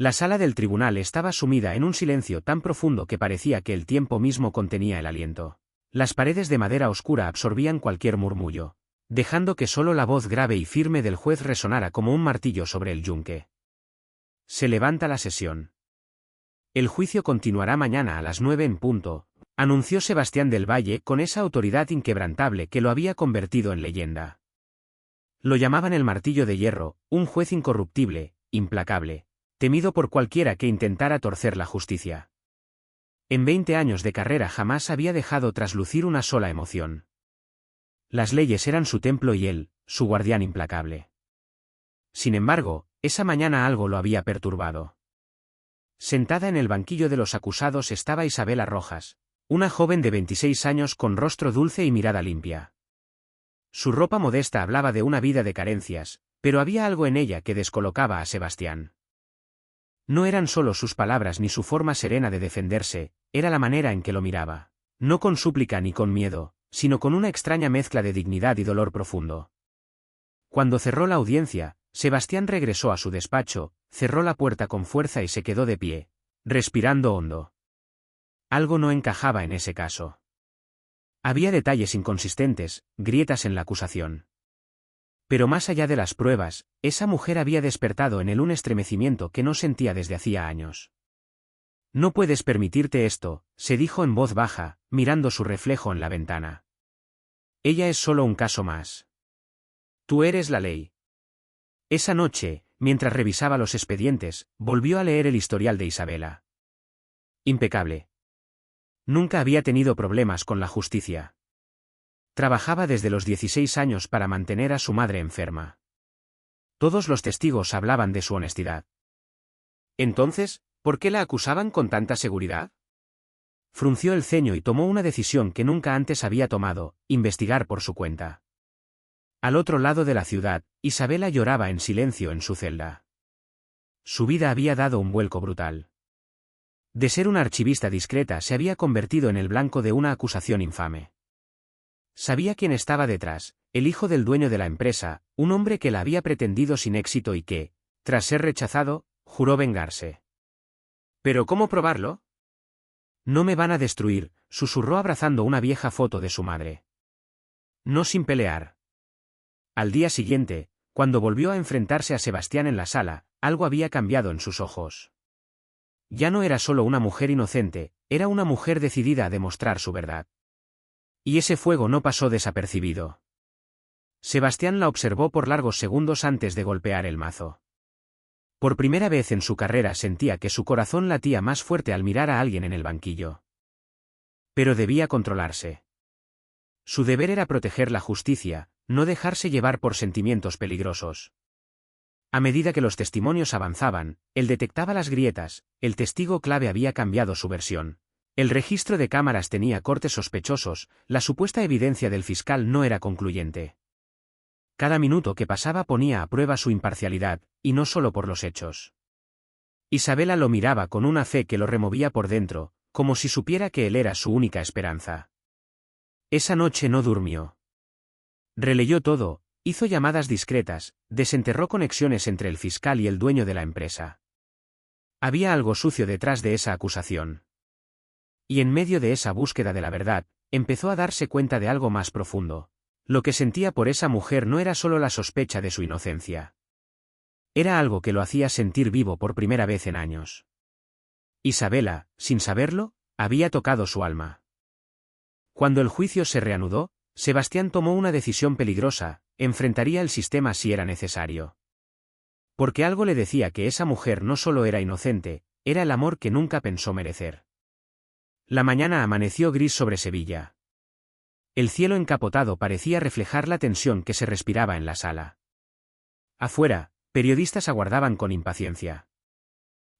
La sala del tribunal estaba sumida en un silencio tan profundo que parecía que el tiempo mismo contenía el aliento. Las paredes de madera oscura absorbían cualquier murmullo, dejando que solo la voz grave y firme del juez resonara como un martillo sobre el yunque. Se levanta la sesión. El juicio continuará mañana a las 9 en punto, anunció Sebastián del Valle con esa autoridad inquebrantable que lo había convertido en leyenda. Lo llamaban el martillo de hierro, un juez incorruptible, implacable, temido por cualquiera que intentara torcer la justicia. En 20 años de carrera jamás había dejado traslucir una sola emoción. Las leyes eran su templo y él, su guardián implacable. Sin embargo, esa mañana algo lo había perturbado. Sentada en el banquillo de los acusados estaba Isabela Rojas, una joven de 26 años con rostro dulce y mirada limpia. Su ropa modesta hablaba de una vida de carencias, pero había algo en ella que descolocaba a Sebastián. No eran solo sus palabras ni su forma serena de defenderse, era la manera en que lo miraba, no con súplica ni con miedo, sino con una extraña mezcla de dignidad y dolor profundo. Cuando cerró la audiencia, Sebastián regresó a su despacho, cerró la puerta con fuerza y se quedó de pie, respirando hondo. Algo no encajaba en ese caso. Había detalles inconsistentes, grietas en la acusación. Pero más allá de las pruebas, esa mujer había despertado en él un estremecimiento que no sentía desde hacía años. No puedes permitirte esto, se dijo en voz baja, mirando su reflejo en la ventana. Ella es solo un caso más. Tú eres la ley. Esa noche, mientras revisaba los expedientes, volvió a leer el historial de Isabela. Impecable. Nunca había tenido problemas con la justicia. Trabajaba desde los 16 años para mantener a su madre enferma. Todos los testigos hablaban de su honestidad. Entonces, ¿por qué la acusaban con tanta seguridad? Frunció el ceño y tomó una decisión que nunca antes había tomado, investigar por su cuenta. Al otro lado de la ciudad, Isabela lloraba en silencio en su celda. Su vida había dado un vuelco brutal. De ser una archivista discreta se había convertido en el blanco de una acusación infame. Sabía quién estaba detrás, el hijo del dueño de la empresa, un hombre que la había pretendido sin éxito y que, tras ser rechazado, juró vengarse. ¿Pero cómo probarlo? No me van a destruir, susurró abrazando una vieja foto de su madre. No sin pelear. Al día siguiente, cuando volvió a enfrentarse a Sebastián en la sala, algo había cambiado en sus ojos. Ya no era solo una mujer inocente, era una mujer decidida a demostrar su verdad. Y ese fuego no pasó desapercibido. Sebastián la observó por largos segundos antes de golpear el mazo. Por primera vez en su carrera sentía que su corazón latía más fuerte al mirar a alguien en el banquillo. Pero debía controlarse. Su deber era proteger la justicia, no dejarse llevar por sentimientos peligrosos. A medida que los testimonios avanzaban, él detectaba las grietas, el testigo clave había cambiado su versión. El registro de cámaras tenía cortes sospechosos, la supuesta evidencia del fiscal no era concluyente. Cada minuto que pasaba ponía a prueba su imparcialidad, y no solo por los hechos. Isabela lo miraba con una fe que lo removía por dentro, como si supiera que él era su única esperanza. Esa noche no durmió. Releyó todo, hizo llamadas discretas, desenterró conexiones entre el fiscal y el dueño de la empresa. Había algo sucio detrás de esa acusación. Y en medio de esa búsqueda de la verdad, empezó a darse cuenta de algo más profundo. Lo que sentía por esa mujer no era solo la sospecha de su inocencia. Era algo que lo hacía sentir vivo por primera vez en años. Isabela, sin saberlo, había tocado su alma. Cuando el juicio se reanudó, Sebastián tomó una decisión peligrosa, enfrentaría el sistema si era necesario. Porque algo le decía que esa mujer no solo era inocente, era el amor que nunca pensó merecer. La mañana amaneció gris sobre Sevilla. El cielo encapotado parecía reflejar la tensión que se respiraba en la sala. Afuera, periodistas aguardaban con impaciencia.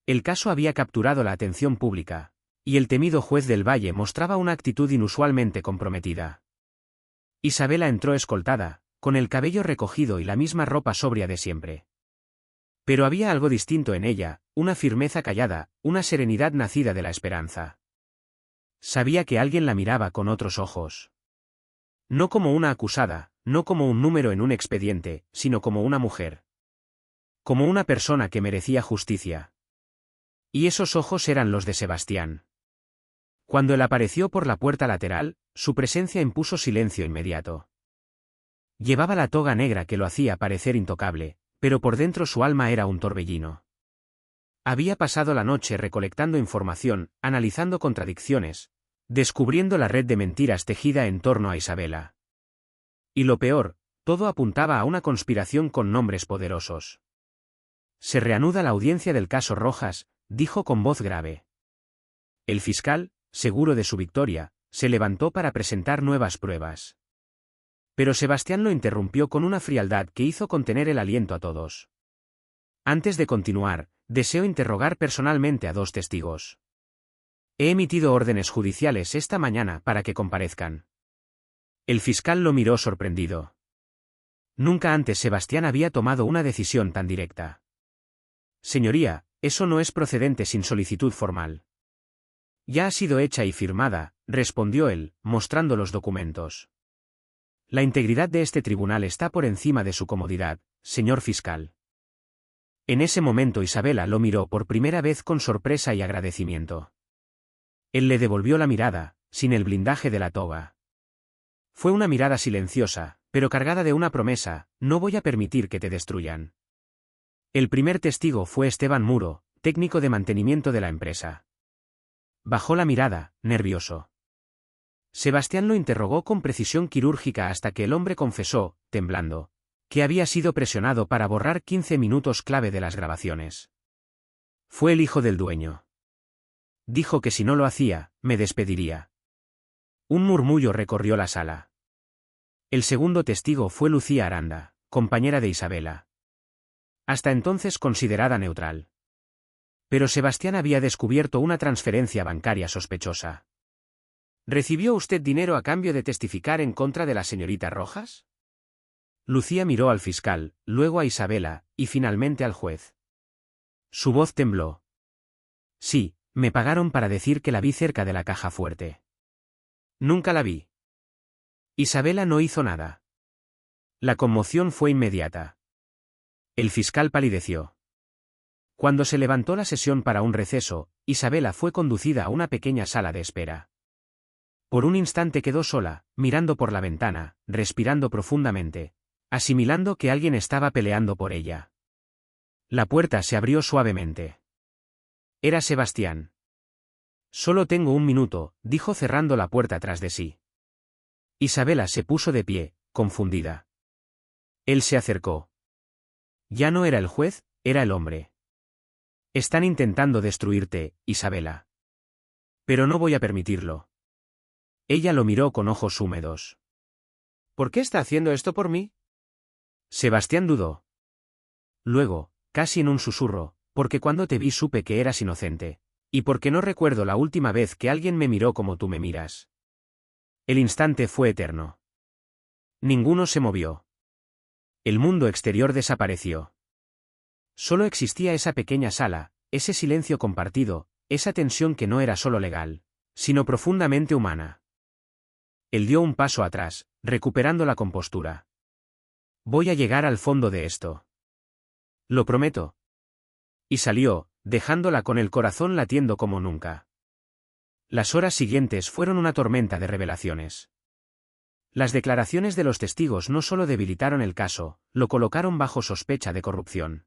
El caso había capturado la atención pública, y el temido juez del Valle mostraba una actitud inusualmente comprometida. Isabela entró escoltada, con el cabello recogido y la misma ropa sobria de siempre. Pero había algo distinto en ella, una firmeza callada, una serenidad nacida de la esperanza. Sabía que alguien la miraba con otros ojos. No como una acusada, no como un número en un expediente, sino como una mujer. Como una persona que merecía justicia. Y esos ojos eran los de Sebastián. Cuando él apareció por la puerta lateral, su presencia impuso silencio inmediato. Llevaba la toga negra que lo hacía parecer intocable, pero por dentro su alma era un torbellino. Había pasado la noche recolectando información, analizando contradicciones, descubriendo la red de mentiras tejida en torno a Isabela. Y lo peor, todo apuntaba a una conspiración con nombres poderosos. Se reanuda la audiencia del caso Rojas, dijo con voz grave. El fiscal, seguro de su victoria, se levantó para presentar nuevas pruebas. Pero Sebastián lo interrumpió con una frialdad que hizo contener el aliento a todos. Antes de continuar, deseo interrogar personalmente a 2 testigos. He emitido órdenes judiciales esta mañana para que comparezcan. El fiscal lo miró sorprendido. Nunca antes Sebastián había tomado una decisión tan directa. Señoría, eso no es procedente sin solicitud formal. Ya ha sido hecha y firmada, respondió él, mostrando los documentos. La integridad de este tribunal está por encima de su comodidad, señor fiscal. En ese momento Isabela lo miró por primera vez con sorpresa y agradecimiento. Él le devolvió la mirada, sin el blindaje de la toga. Fue una mirada silenciosa, pero cargada de una promesa: no voy a permitir que te destruyan. El primer testigo fue Esteban Muro, técnico de mantenimiento de la empresa. Bajó la mirada, nervioso. Sebastián lo interrogó con precisión quirúrgica hasta que el hombre confesó, temblando, que había sido presionado para borrar 15 minutos clave de las grabaciones. Fue el hijo del dueño. Dijo que si no lo hacía, me despediría. Un murmullo recorrió la sala. El segundo testigo fue Lucía Aranda, compañera de Isabela. Hasta entonces considerada neutral. Pero Sebastián había descubierto una transferencia bancaria sospechosa. ¿Recibió usted dinero a cambio de testificar en contra de la señorita Rojas? Lucía miró al fiscal, luego a Isabela, y finalmente al juez. Su voz tembló. Sí, me pagaron para decir que la vi cerca de la caja fuerte. Nunca la vi. Isabela no hizo nada. La conmoción fue inmediata. El fiscal palideció. Cuando se levantó la sesión para un receso, Isabela fue conducida a una pequeña sala de espera. Por un instante quedó sola, mirando por la ventana, respirando profundamente, asimilando que alguien estaba peleando por ella. La puerta se abrió suavemente. Era Sebastián. Solo tengo 1 minuto, dijo cerrando la puerta tras de sí. Isabela se puso de pie, confundida. Él se acercó. Ya no era el juez, era el hombre. Están intentando destruirte, Isabela. Pero no voy a permitirlo. Ella lo miró con ojos húmedos. ¿Por qué está haciendo esto por mí? Sebastián dudó. Luego, casi en un susurro, porque cuando te vi supe que eras inocente, y porque no recuerdo la última vez que alguien me miró como tú me miras. El instante fue eterno. Ninguno se movió. El mundo exterior desapareció. Solo existía esa pequeña sala, ese silencio compartido, esa tensión que no era solo legal, sino profundamente humana. Él dio un paso atrás, recuperando la compostura. Voy a llegar al fondo de esto. Lo prometo. Y salió, dejándola con el corazón latiendo como nunca. Las horas siguientes fueron una tormenta de revelaciones. Las declaraciones de los testigos no solo debilitaron el caso, lo colocaron bajo sospecha de corrupción.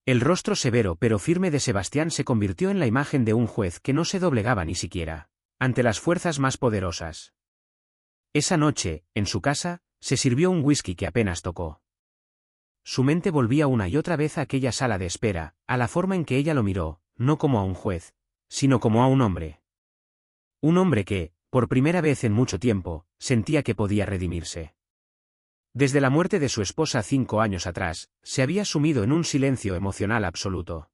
El rostro severo pero firme de Sebastián se convirtió en la imagen de un juez que no se doblegaba ni siquiera ante las fuerzas más poderosas. Esa noche, en su casa, se sirvió un whisky que apenas tocó. Su mente volvía una y otra vez a aquella sala de espera, a la forma en que ella lo miró, no como a un juez, sino como a un hombre. Un hombre que, por primera vez en mucho tiempo, sentía que podía redimirse. Desde la muerte de su esposa 5 años atrás, se había sumido en un silencio emocional absoluto.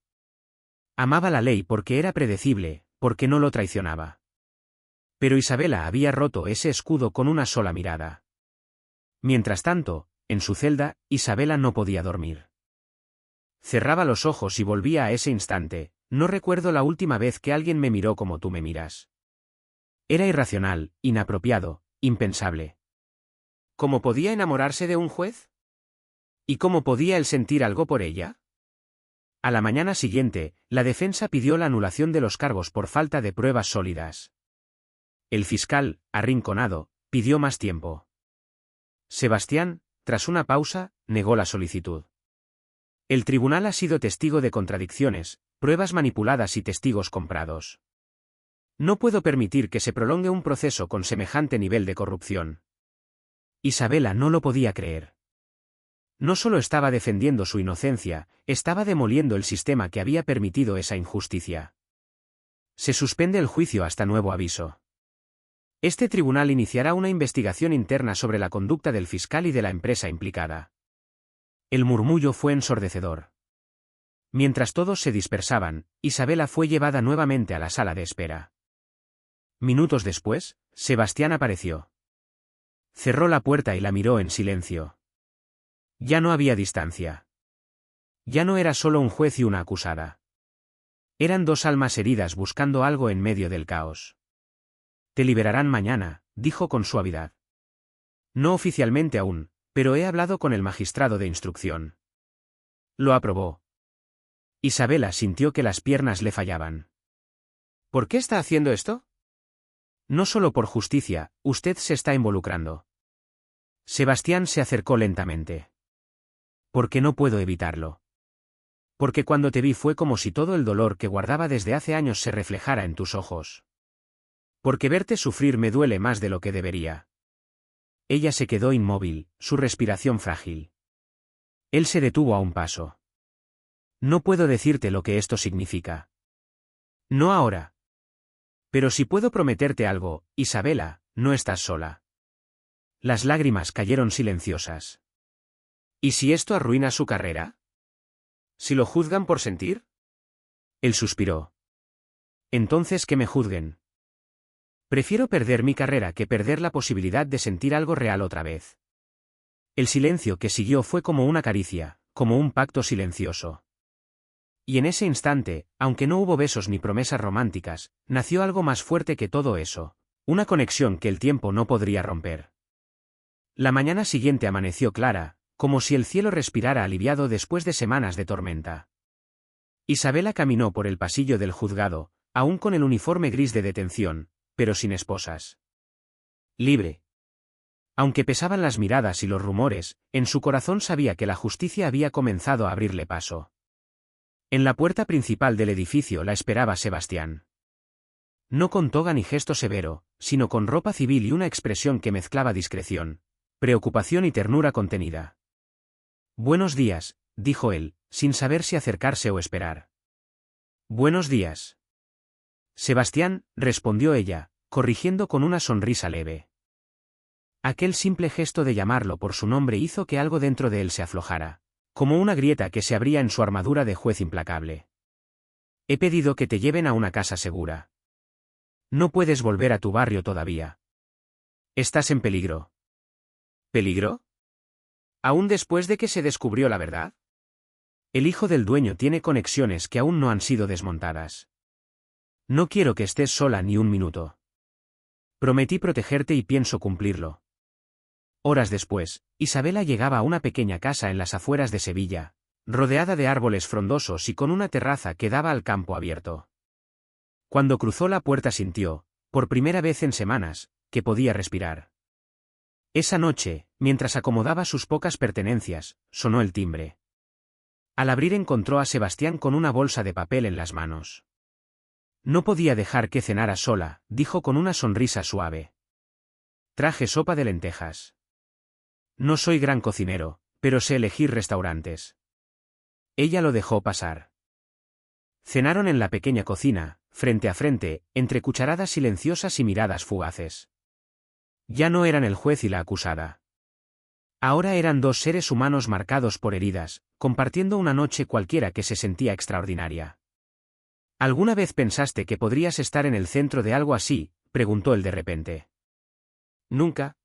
Amaba la ley porque era predecible, porque no lo traicionaba. Pero Isabela había roto ese escudo con una sola mirada. Mientras tanto, en su celda, Isabela no podía dormir. Cerraba los ojos y volvía a ese instante: no recuerdo la última vez que alguien me miró como tú me miras. Era irracional, inapropiado, impensable. ¿Cómo podía enamorarse de un juez? ¿Y cómo podía él sentir algo por ella? A la mañana siguiente, la defensa pidió la anulación de los cargos por falta de pruebas sólidas. El fiscal, arrinconado, pidió más tiempo. Sebastián, tras una pausa, negó la solicitud. El tribunal ha sido testigo de contradicciones, pruebas manipuladas y testigos comprados. No puedo permitir que se prolongue un proceso con semejante nivel de corrupción. Isabela no lo podía creer. No solo estaba defendiendo su inocencia, estaba demoliendo el sistema que había permitido esa injusticia. Se suspende el juicio hasta nuevo aviso. Este tribunal iniciará una investigación interna sobre la conducta del fiscal y de la empresa implicada. El murmullo fue ensordecedor. Mientras todos se dispersaban, Isabela fue llevada nuevamente a la sala de espera. Minutos después, Sebastián apareció. Cerró la puerta y la miró en silencio. Ya no había distancia. Ya no era solo un juez y una acusada. Eran dos almas heridas buscando algo en medio del caos. Te liberarán mañana, dijo con suavidad. No oficialmente aún, pero he hablado con el magistrado de instrucción. Lo aprobó. Isabela sintió que las piernas le fallaban. ¿Por qué está haciendo esto? No solo por justicia, usted se está involucrando. Sebastián se acercó lentamente. Porque no puedo evitarlo. Porque cuando te vi fue como si todo el dolor que guardaba desde hace años se reflejara en tus ojos. Porque verte sufrir me duele más de lo que debería. Ella se quedó inmóvil, su respiración frágil. Él se detuvo a un paso. No puedo decirte lo que esto significa. No ahora. Pero si puedo prometerte algo, Isabela, no estás sola. Las lágrimas cayeron silenciosas. ¿Y si esto arruina su carrera? ¿Si lo juzgan por sentir? Él suspiró. Entonces que me juzguen. Prefiero perder mi carrera que perder la posibilidad de sentir algo real otra vez. El silencio que siguió fue como una caricia, como un pacto silencioso. Y en ese instante, aunque no hubo besos ni promesas románticas, nació algo más fuerte que todo eso, una conexión que el tiempo no podría romper. La mañana siguiente amaneció clara, como si el cielo respirara aliviado después de semanas de tormenta. Isabela caminó por el pasillo del juzgado, aún con el uniforme gris de detención, pero sin esposas. Libre. Aunque pesaban las miradas y los rumores, en su corazón sabía que la justicia había comenzado a abrirle paso. En la puerta principal del edificio la esperaba Sebastián. No con toga ni gesto severo, sino con ropa civil y una expresión que mezclaba discreción, preocupación y ternura contenida. Buenos días, dijo él, sin saber si acercarse o esperar. Buenos días. Sebastián, respondió ella, corrigiendo con una sonrisa leve. Aquel simple gesto de llamarlo por su nombre hizo que algo dentro de él se aflojara, como una grieta que se abría en su armadura de juez implacable. He pedido que te lleven a una casa segura. No puedes volver a tu barrio todavía. Estás en peligro. ¿Peligro? ¿Aún después de que se descubrió la verdad? El hijo del dueño tiene conexiones que aún no han sido desmontadas. No quiero que estés sola ni un minuto. Prometí protegerte y pienso cumplirlo. Horas después, Isabela llegaba a una pequeña casa en las afueras de Sevilla, rodeada de árboles frondosos y con una terraza que daba al campo abierto. Cuando cruzó la puerta sintió, por primera vez en semanas, que podía respirar. Esa noche, mientras acomodaba sus pocas pertenencias, sonó el timbre. Al abrir encontró a Sebastián con una bolsa de papel en las manos. No podía dejar que cenara sola, dijo con una sonrisa suave. Traje sopa de lentejas. No soy gran cocinero, pero sé elegir restaurantes. Ella lo dejó pasar. Cenaron en la pequeña cocina, frente a frente, entre cucharadas silenciosas y miradas fugaces. Ya no eran el juez y la acusada. Ahora eran dos seres humanos marcados por heridas, compartiendo una noche cualquiera que se sentía extraordinaria. ¿Alguna vez pensaste que podrías estar en el centro de algo así?, preguntó él de repente. Nunca.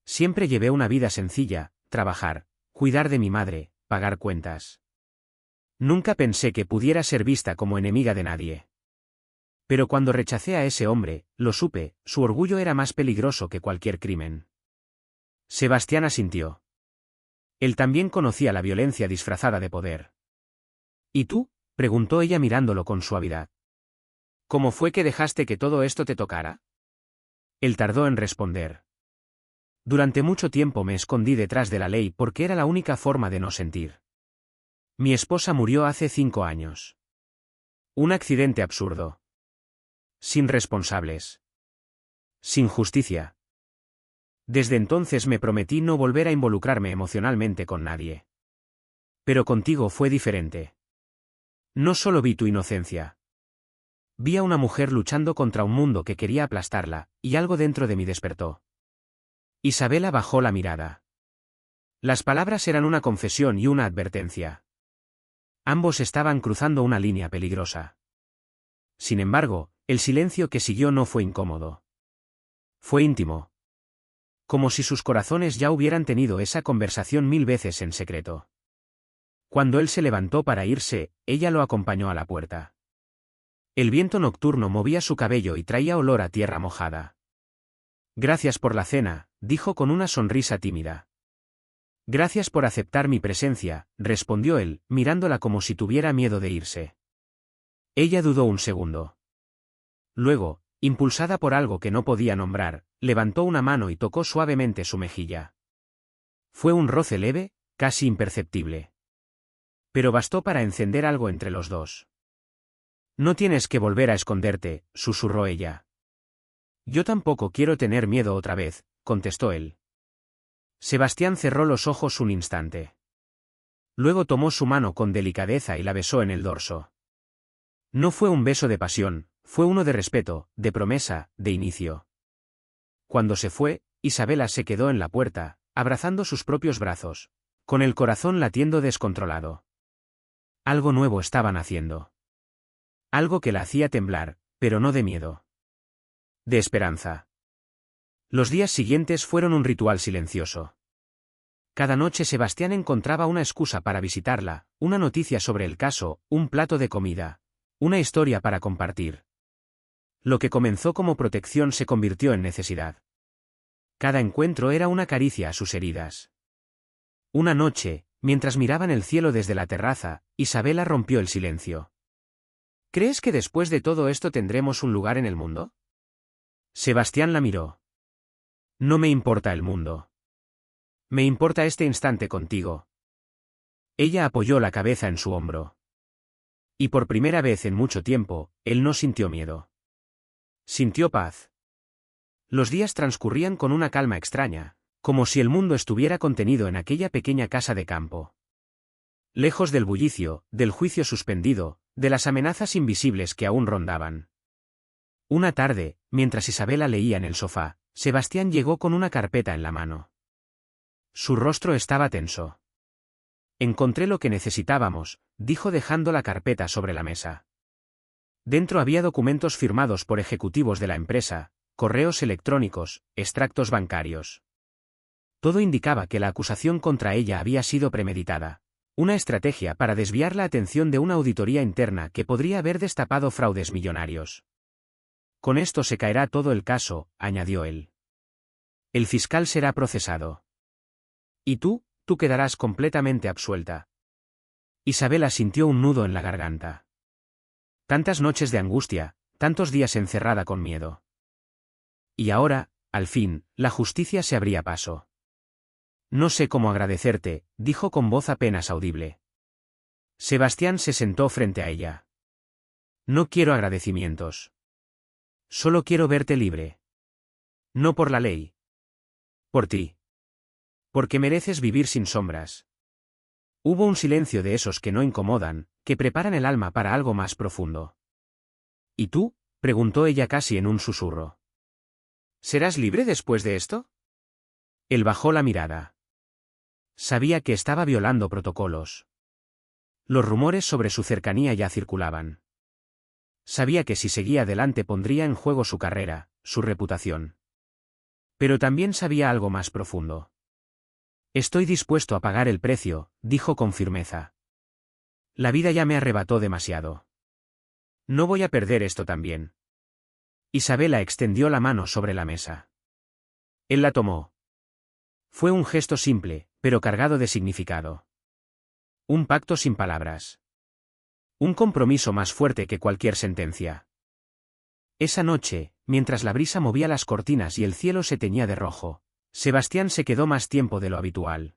Siempre llevé una vida sencilla, trabajar, cuidar de mi madre, pagar cuentas. Nunca pensé que pudiera ser vista como enemiga de nadie. Pero cuando rechacé a ese hombre, lo supe, su orgullo era más peligroso que cualquier crimen. Sebastián asintió. Él también conocía la violencia disfrazada de poder. ¿Y tú? Preguntó ella mirándolo con suavidad. ¿Cómo fue que dejaste que todo esto te tocara? Él tardó en responder. Durante mucho tiempo me escondí detrás de la ley porque era la única forma de no sentir. Mi esposa murió hace 5 años. Un accidente absurdo. Sin responsables. Sin justicia. Desde entonces me prometí no volver a involucrarme emocionalmente con nadie. Pero contigo fue diferente. No solo vi tu inocencia. Vi a una mujer luchando contra un mundo que quería aplastarla, y algo dentro de mí despertó. Isabela bajó la mirada. Las palabras eran una confesión y una advertencia. Ambos estaban cruzando una línea peligrosa. Sin embargo, el silencio que siguió no fue incómodo. Fue íntimo. Como si sus corazones ya hubieran tenido esa conversación 1000 veces en secreto. Cuando él se levantó para irse, ella lo acompañó a la puerta. El viento nocturno movía su cabello y traía olor a tierra mojada. Gracias por la cena, dijo con una sonrisa tímida. Gracias por aceptar mi presencia, respondió él, mirándola como si tuviera miedo de irse. Ella dudó un segundo. Luego, impulsada por algo que no podía nombrar, levantó una mano y tocó suavemente su mejilla. Fue un roce leve, casi imperceptible. Pero bastó para encender algo entre los dos. No tienes que volver a esconderte, susurró ella. Yo tampoco quiero tener miedo otra vez, contestó él. Sebastián cerró los ojos un instante. Luego tomó su mano con delicadeza y la besó en el dorso. No fue un beso de pasión, fue uno de respeto, de promesa, de inicio. Cuando se fue, Isabela se quedó en la puerta, abrazando sus propios brazos, con el corazón latiendo descontrolado. Algo nuevo estaban haciendo. Algo que la hacía temblar, pero no de miedo. De esperanza. Los días siguientes fueron un ritual silencioso. Cada noche Sebastián encontraba una excusa para visitarla, una noticia sobre el caso, un plato de comida, una historia para compartir. Lo que comenzó como protección se convirtió en necesidad. Cada encuentro era una caricia a sus heridas. Una noche, mientras miraban el cielo desde la terraza, Isabela rompió el silencio. ¿Crees que después de todo esto tendremos un lugar en el mundo? Sebastián la miró. No me importa el mundo. Me importa este instante contigo. Ella apoyó la cabeza en su hombro. Y por primera vez en mucho tiempo, él no sintió miedo. Sintió paz. Los días transcurrían con una calma extraña, como si el mundo estuviera contenido en aquella pequeña casa de campo. Lejos del bullicio, del juicio suspendido, de las amenazas invisibles que aún rondaban. Una tarde, mientras Isabela leía en el sofá, Sebastián llegó con una carpeta en la mano. Su rostro estaba tenso. Encontré lo que necesitábamos, dijo dejando la carpeta sobre la mesa. Dentro había documentos firmados por ejecutivos de la empresa, correos electrónicos, extractos bancarios. Todo indicaba que la acusación contra ella había sido premeditada. Una estrategia para desviar la atención de una auditoría interna que podría haber destapado fraudes millonarios. Con esto se caerá todo el caso, añadió él. El fiscal será procesado. ¿Y tú quedarás completamente absuelta? Isabela sintió un nudo en la garganta. Tantas noches de angustia, tantos días encerrada con miedo. Y ahora, al fin, la justicia se abría paso. No sé cómo agradecerte, dijo con voz apenas audible. Sebastián se sentó frente a ella. No quiero agradecimientos. Solo quiero verte libre. No por la ley. Por ti. Porque mereces vivir sin sombras. Hubo un silencio de esos que no incomodan, que preparan el alma para algo más profundo. ¿Y tú? Preguntó ella casi en un susurro. ¿Serás libre después de esto? Él bajó la mirada. Sabía que estaba violando protocolos. Los rumores sobre su cercanía ya circulaban. Sabía que si seguía adelante pondría en juego su carrera, su reputación. Pero también sabía algo más profundo. Estoy dispuesto a pagar el precio, dijo con firmeza. La vida ya me arrebató demasiado. No voy a perder esto también. Isabela extendió la mano sobre la mesa. Él la tomó. Fue un gesto simple, pero cargado de significado. Un pacto sin palabras. Un compromiso más fuerte que cualquier sentencia. Esa noche, mientras la brisa movía las cortinas y el cielo se teñía de rojo, Sebastián se quedó más tiempo de lo habitual.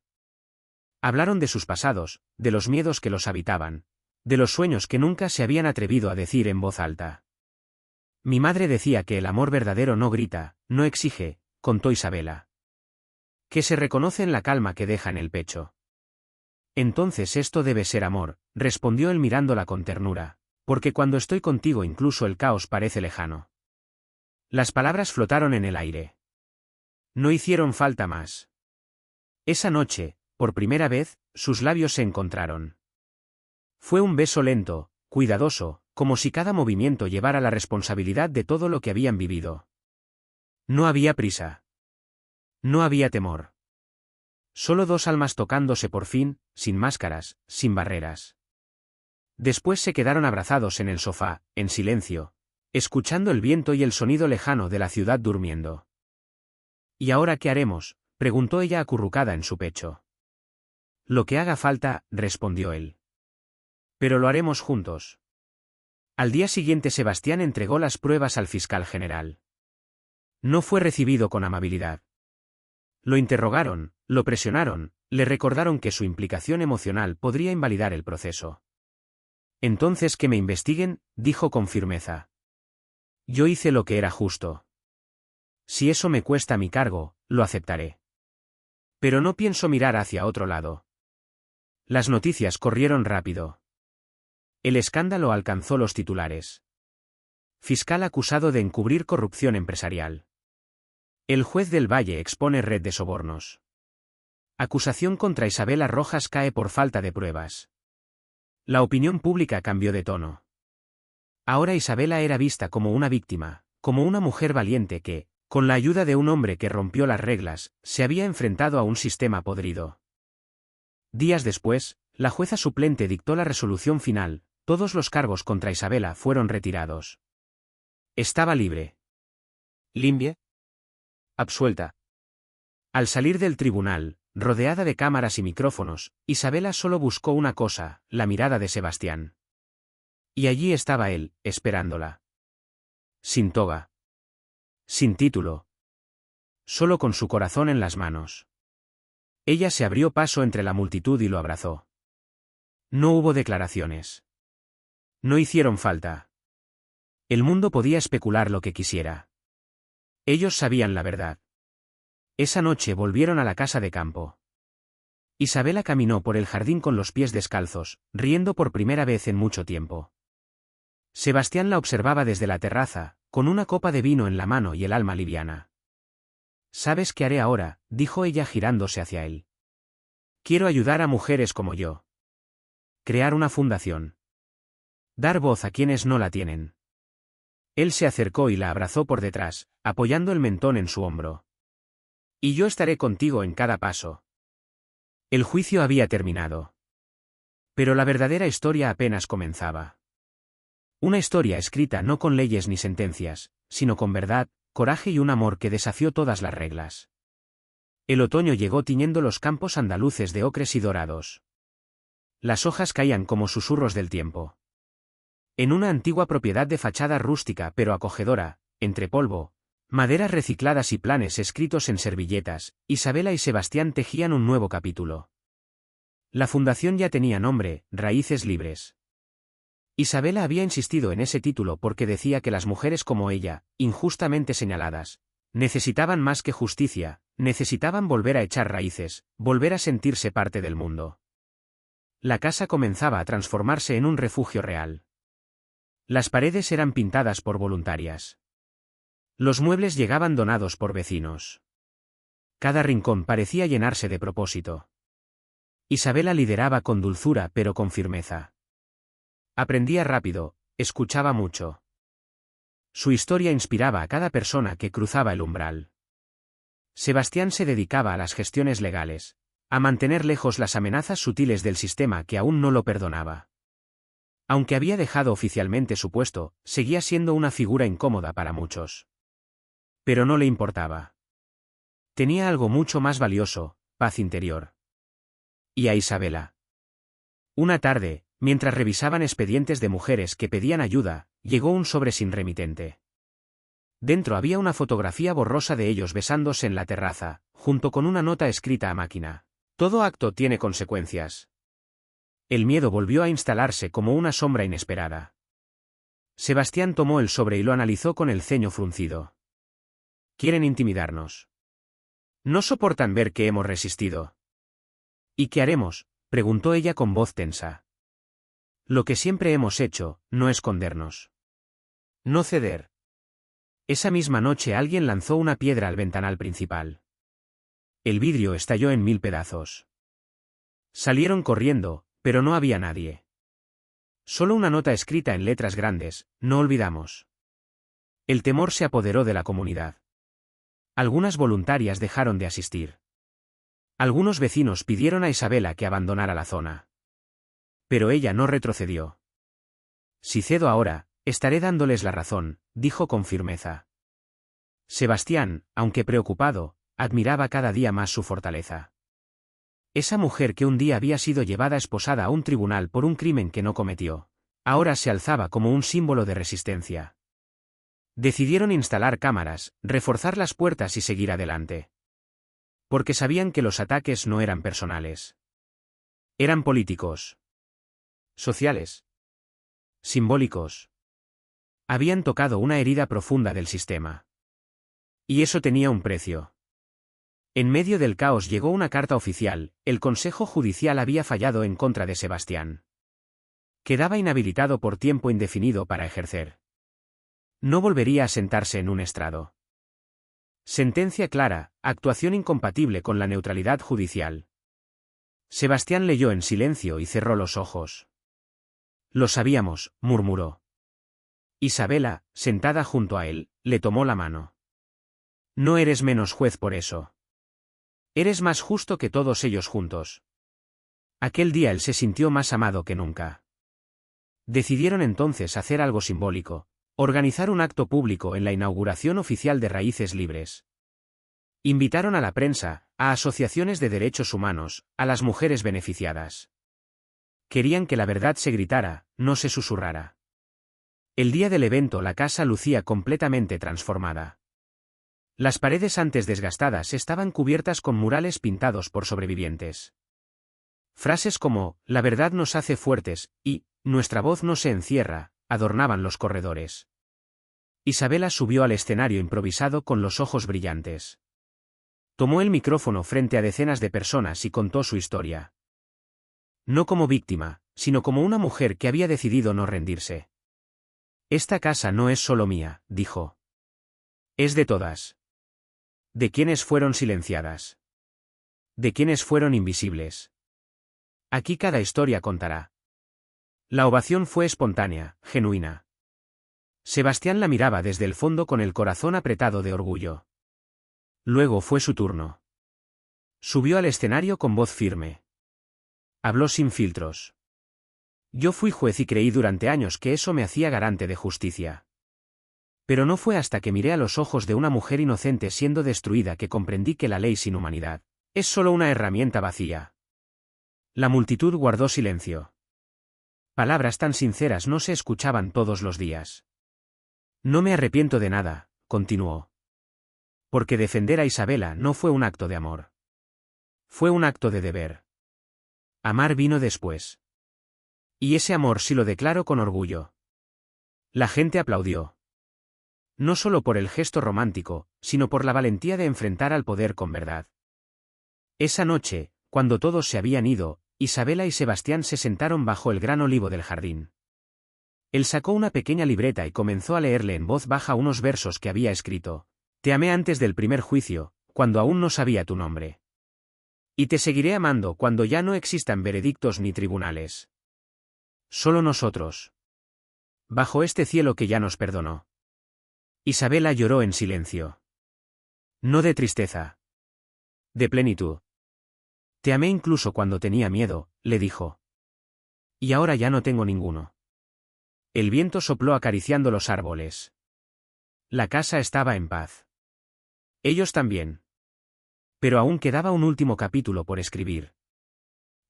Hablaron de sus pasados, de los miedos que los habitaban, de los sueños que nunca se habían atrevido a decir en voz alta. Mi madre decía que el amor verdadero no grita, no exige, contó Isabela. Que se reconoce en la calma que deja en el pecho. Entonces esto debe ser amor, respondió él mirándola con ternura, porque cuando estoy contigo incluso el caos parece lejano. Las palabras flotaron en el aire. No hicieron falta más. Esa noche, por primera vez, sus labios se encontraron. Fue un beso lento, cuidadoso, como si cada movimiento llevara la responsabilidad de todo lo que habían vivido. No había prisa. No había temor. Solo dos almas tocándose por fin, sin máscaras, sin barreras. Después se quedaron abrazados en el sofá, en silencio, escuchando el viento y el sonido lejano de la ciudad durmiendo. ¿Y ahora qué haremos?, preguntó ella acurrucada en su pecho. Lo que haga falta, respondió él. Pero lo haremos juntos. Al día siguiente Sebastián entregó las pruebas al fiscal general. No fue recibido con amabilidad. Lo interrogaron, lo presionaron, le recordaron que su implicación emocional podría invalidar el proceso. Entonces que me investiguen, dijo con firmeza. Yo hice lo que era justo. Si eso me cuesta mi cargo, lo aceptaré. Pero no pienso mirar hacia otro lado. Las noticias corrieron rápido. El escándalo alcanzó los titulares. Fiscal acusado de encubrir corrupción empresarial. El juez del Valle expone red de sobornos. Acusación contra Isabela Rojas cae por falta de pruebas. La opinión pública cambió de tono. Ahora Isabela era vista como una víctima, como una mujer valiente que, con la ayuda de un hombre que rompió las reglas, se había enfrentado a un sistema podrido. Días después, la jueza suplente dictó la resolución final, todos los cargos contra Isabela fueron retirados. Estaba libre. Limpia. Absuelta. Al salir del tribunal, rodeada de cámaras y micrófonos, Isabela solo buscó una cosa, la mirada de Sebastián. Y allí estaba él, esperándola. Sin toga. Sin título. Solo con su corazón en las manos. Ella se abrió paso entre la multitud y lo abrazó. No hubo declaraciones. No hicieron falta. El mundo podía especular lo que quisiera. Ellos sabían la verdad. Esa noche volvieron a la casa de campo. Isabela caminó por el jardín con los pies descalzos, riendo por primera vez en mucho tiempo. Sebastián la observaba desde la terraza, con una copa de vino en la mano y el alma liviana. ¿Sabes qué haré ahora?, dijo ella girándose hacia él. Quiero ayudar a mujeres como yo. Crear una fundación. Dar voz a quienes no la tienen. Él se acercó y la abrazó por detrás, apoyando el mentón en su hombro. Y yo estaré contigo en cada paso. El juicio había terminado. Pero la verdadera historia apenas comenzaba. Una historia escrita no con leyes ni sentencias, sino con verdad, coraje y un amor que desafió todas las reglas. El otoño llegó tiñendo los campos andaluces de ocres y dorados. Las hojas caían como susurros del tiempo. En una antigua propiedad de fachada rústica pero acogedora, entre polvo, maderas recicladas y planes escritos en servilletas, Isabela y Sebastián tejían un nuevo capítulo. La fundación ya tenía nombre, Raíces Libres. Isabela había insistido en ese título porque decía que las mujeres como ella, injustamente señaladas, necesitaban más que justicia, necesitaban volver a echar raíces, volver a sentirse parte del mundo. La casa comenzaba a transformarse en un refugio real. Las paredes eran pintadas por voluntarias. Los muebles llegaban donados por vecinos. Cada rincón parecía llenarse de propósito. Isabela lideraba con dulzura pero con firmeza. Aprendía rápido, escuchaba mucho. Su historia inspiraba a cada persona que cruzaba el umbral. Sebastián se dedicaba a las gestiones legales, a mantener lejos las amenazas sutiles del sistema que aún no lo perdonaba. Aunque había dejado oficialmente su puesto, seguía siendo una figura incómoda para muchos. Pero no le importaba. Tenía algo mucho más valioso, paz interior. Y a Isabela. Una tarde, Mientras revisaban expedientes de mujeres que pedían ayuda, llegó un sobre sin remitente. Dentro había una fotografía borrosa de ellos besándose en la terraza, junto con una nota escrita a máquina. Todo acto tiene consecuencias. El miedo volvió a instalarse como una sombra inesperada. Sebastián tomó el sobre y lo analizó con el ceño fruncido. Quieren intimidarnos. No soportan ver que hemos resistido. ¿Y qué haremos?, preguntó ella con voz tensa. Lo que siempre hemos hecho, no escondernos. No ceder. Esa misma noche alguien lanzó una piedra al ventanal principal. El vidrio estalló en 1000 pedazos. Salieron corriendo, pero no había nadie. Solo una nota escrita en letras grandes: no olvidamos. El temor se apoderó de la comunidad. Algunas voluntarias dejaron de asistir. Algunos vecinos pidieron a Isabela que abandonara la zona. Pero ella no retrocedió. Si cedo ahora, estaré dándoles la razón, dijo con firmeza. Sebastián, aunque preocupado, admiraba cada día más su fortaleza. Esa mujer que un día había sido llevada esposada a un tribunal por un crimen que no cometió, ahora se alzaba como un símbolo de resistencia. Decidieron instalar cámaras, reforzar las puertas y seguir adelante. Porque sabían que los ataques no eran personales. Eran políticos. Sociales. Simbólicos. Habían tocado una herida profunda del sistema. Y eso tenía un precio. En medio del caos llegó una carta oficial: el Consejo Judicial había fallado en contra de Sebastián. Quedaba inhabilitado por tiempo indefinido para ejercer. No volvería a sentarse en un estrado. Sentencia clara: actuación incompatible con la neutralidad judicial. Sebastián leyó en silencio y cerró los ojos. Lo sabíamos, murmuró. Isabela, sentada junto a él, le tomó la mano. No eres menos juez por eso. Eres más justo que todos ellos juntos. Aquel día él se sintió más amado que nunca. Decidieron entonces hacer algo simbólico: organizar un acto público en la inauguración oficial de Raíces Libres. Invitaron a la prensa, a asociaciones de derechos humanos, a las mujeres beneficiadas. Querían que la verdad se gritara, no se susurrara. El día del evento la casa lucía completamente transformada. Las paredes antes desgastadas estaban cubiertas con murales pintados por sobrevivientes. Frases como: la verdad nos hace fuertes, y nuestra voz no se encierra, adornaban los corredores. Isabela subió al escenario improvisado con los ojos brillantes. Tomó el micrófono frente a decenas de personas y contó su historia. No como víctima, sino como una mujer que había decidido no rendirse. Esta casa no es solo mía, dijo. Es de todas. De quienes fueron silenciadas. De quienes fueron invisibles. Aquí cada historia contará. La ovación fue espontánea, genuina. Sebastián la miraba desde el fondo con el corazón apretado de orgullo. Luego fue su turno. Subió al escenario con voz firme. Habló sin filtros. Yo fui juez y creí durante años que eso me hacía garante de justicia. Pero no fue hasta que miré a los ojos de una mujer inocente siendo destruida que comprendí que la ley sin humanidad es solo una herramienta vacía. La multitud guardó silencio. Palabras tan sinceras no se escuchaban todos los días. No me arrepiento de nada, continuó. Porque defender a Isabela no fue un acto de amor. Fue un acto de deber. Amar vino después. Y ese amor sí lo declaro con orgullo. La gente aplaudió. No solo por el gesto romántico, sino por la valentía de enfrentar al poder con verdad. Esa noche, cuando todos se habían ido, Isabela y Sebastián se sentaron bajo el gran olivo del jardín. Él sacó una pequeña libreta y comenzó a leerle en voz baja unos versos que había escrito. Te amé antes del primer juicio, cuando aún no sabía tu nombre. Y te seguiré amando cuando ya no existan veredictos ni tribunales. Solo nosotros. Bajo este cielo que ya nos perdonó. Isabela lloró en silencio. No de tristeza. De plenitud. Te amé incluso cuando tenía miedo, le dijo. Y ahora ya no tengo ninguno. El viento sopló acariciando los árboles. La casa estaba en paz. Ellos también. Pero aún quedaba un último capítulo por escribir.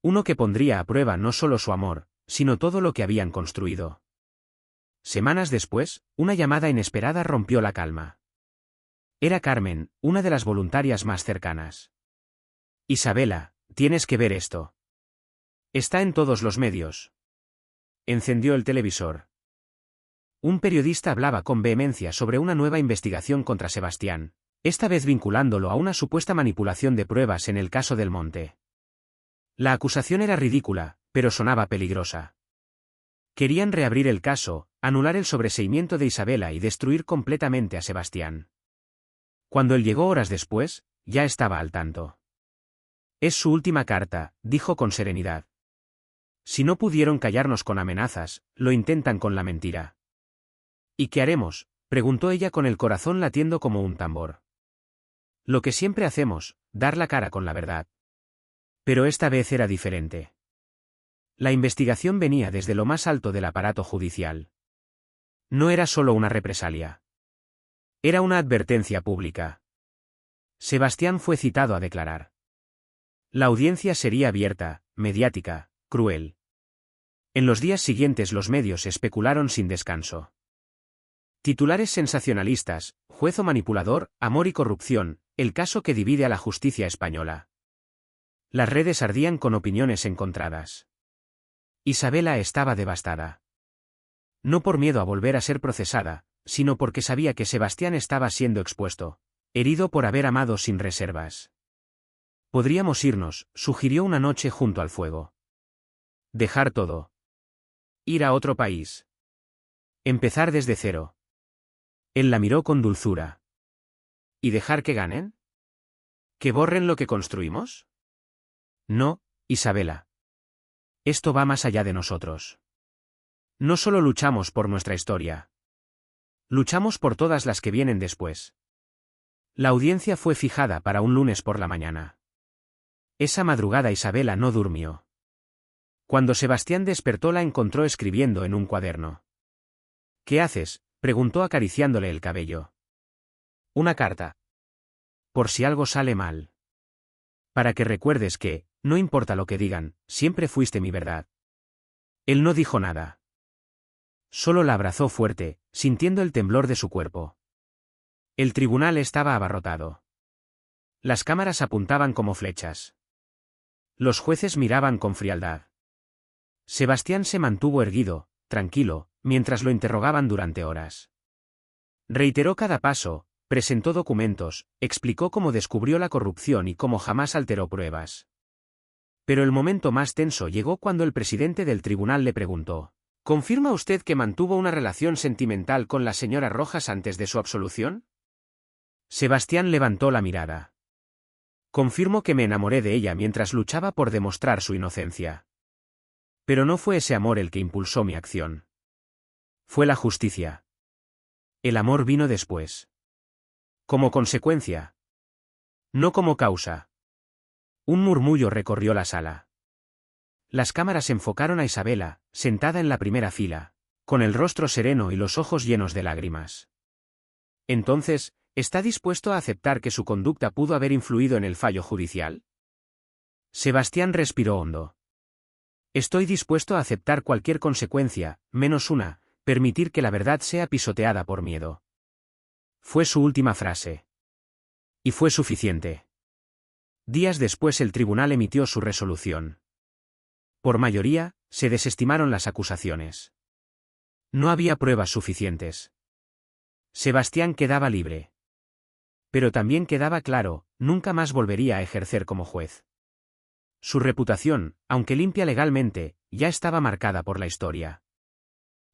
Uno que pondría a prueba no solo su amor, sino todo lo que habían construido. Semanas después, una llamada inesperada rompió la calma. Era Carmen, una de las voluntarias más cercanas. Isabela, tienes que ver esto. Está en todos los medios. Encendió el televisor. Un periodista hablaba con vehemencia sobre una nueva investigación contra Sebastián, esta vez vinculándolo a una supuesta manipulación de pruebas en el caso del Monte. La acusación era ridícula, pero sonaba peligrosa. Querían reabrir el caso, anular el sobreseimiento de Isabela y destruir completamente a Sebastián. Cuando él llegó horas después, ya estaba al tanto. Es su última carta, dijo con serenidad. Si no pudieron callarnos con amenazas, lo intentan con la mentira. ¿Y qué haremos?, preguntó ella con el corazón latiendo como un tambor. Lo que siempre hacemos, dar la cara con la verdad. Pero esta vez era diferente. La investigación venía desde lo más alto del aparato judicial. No era solo una represalia. Era una advertencia pública. Sebastián fue citado a declarar. La audiencia sería abierta, mediática, cruel. En los días siguientes los medios especularon sin descanso. Titulares sensacionalistas, juez o manipulador, amor y corrupción, el caso que divide a la justicia española. Las redes ardían con opiniones encontradas. Isabela estaba devastada. No por miedo a volver a ser procesada, sino porque sabía que Sebastián estaba siendo expuesto, herido por haber amado sin reservas. Podríamos irnos, sugirió una noche junto al fuego. Dejar todo. Ir a otro país. Empezar desde cero. Él la miró con dulzura. ¿Y dejar que ganen? ¿Que borren lo que construimos? No, Isabela. Esto va más allá de nosotros. No solo luchamos por nuestra historia. Luchamos por todas las que vienen después. La audiencia fue fijada para un lunes por la mañana. Esa madrugada Isabela no durmió. Cuando Sebastián despertó la encontró escribiendo en un cuaderno. ¿Qué haces?, preguntó acariciándole el cabello. Una carta. Por si algo sale mal. Para que recuerdes que, no importa lo que digan, siempre fuiste mi verdad. Él no dijo nada. Solo la abrazó fuerte, sintiendo el temblor de su cuerpo. El tribunal estaba abarrotado. Las cámaras apuntaban como flechas. Los jueces miraban con frialdad. Sebastián se mantuvo erguido, tranquilo, mientras lo interrogaban durante horas. Reiteró cada paso, presentó documentos, explicó cómo descubrió la corrupción y cómo jamás alteró pruebas. Pero el momento más tenso llegó cuando el presidente del tribunal le preguntó: ¿confirma usted que mantuvo una relación sentimental con la señora Rojas antes de su absolución? Sebastián levantó la mirada. Confirmo que me enamoré de ella mientras luchaba por demostrar su inocencia. Pero no fue ese amor el que impulsó mi acción. Fue la justicia. El amor vino después. Como consecuencia. No como causa. Un murmullo recorrió la sala. Las cámaras enfocaron a Isabela, sentada en la primera fila, con el rostro sereno y los ojos llenos de lágrimas. Entonces, ¿está dispuesto a aceptar que su conducta pudo haber influido en el fallo judicial? Sebastián respiró hondo. Estoy dispuesto a aceptar cualquier consecuencia, menos una: permitir que la verdad sea pisoteada por miedo. Fue su última frase. Y fue suficiente. Días después el tribunal emitió su resolución. Por mayoría, se desestimaron las acusaciones. No había pruebas suficientes. Sebastián quedaba libre. Pero también quedaba claro, nunca más volvería a ejercer como juez. Su reputación, aunque limpia legalmente, ya estaba marcada por la historia.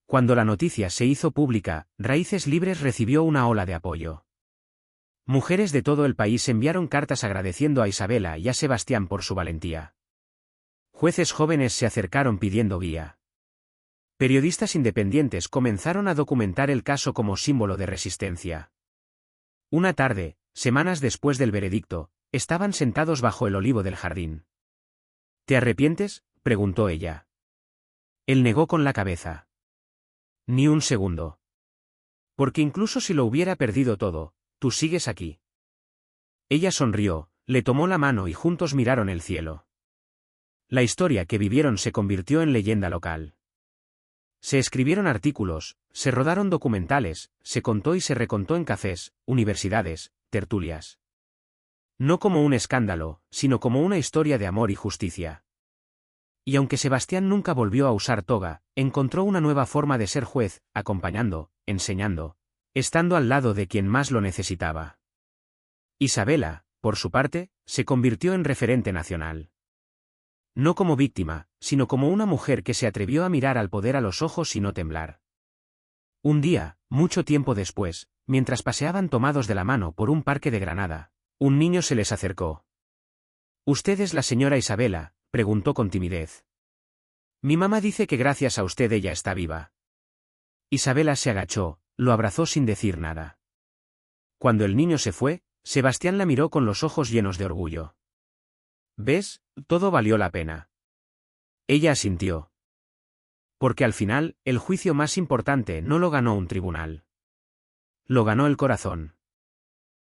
Cuando la noticia se hizo pública, Raíces Libres recibió una ola de apoyo. Mujeres de todo el país enviaron cartas agradeciendo a Isabela y a Sebastián por su valentía. Jueces jóvenes se acercaron pidiendo guía. Periodistas independientes comenzaron a documentar el caso como símbolo de resistencia. Una tarde, semanas después del veredicto, estaban sentados bajo el olivo del jardín. ¿Te arrepientes?, preguntó ella. Él negó con la cabeza. Ni un segundo. Porque incluso si lo hubiera perdido todo, tú sigues aquí. Ella sonrió, le tomó la mano y juntos miraron el cielo. La historia que vivieron se convirtió en leyenda local. Se escribieron artículos, se rodaron documentales, se contó y se recontó en cafés, universidades, tertulias. No como un escándalo, sino como una historia de amor y justicia. Y aunque Sebastián nunca volvió a usar toga, encontró una nueva forma de ser juez, acompañando, enseñando, estando al lado de quien más lo necesitaba. Isabela, por su parte, se convirtió en referente nacional. No como víctima, sino como una mujer que se atrevió a mirar al poder a los ojos y no temblar. Un día, mucho tiempo después, mientras paseaban tomados de la mano por un parque de Granada, un niño se les acercó. «¿Usted es la señora Isabela?», preguntó con timidez. «Mi mamá dice que gracias a usted ella está viva». Isabela se agachó, lo abrazó sin decir nada. Cuando el niño se fue, Sebastián la miró con los ojos llenos de orgullo. «¿Ves? Todo valió la pena». Ella asintió. Porque al final, el juicio más importante no lo ganó un tribunal. Lo ganó el corazón.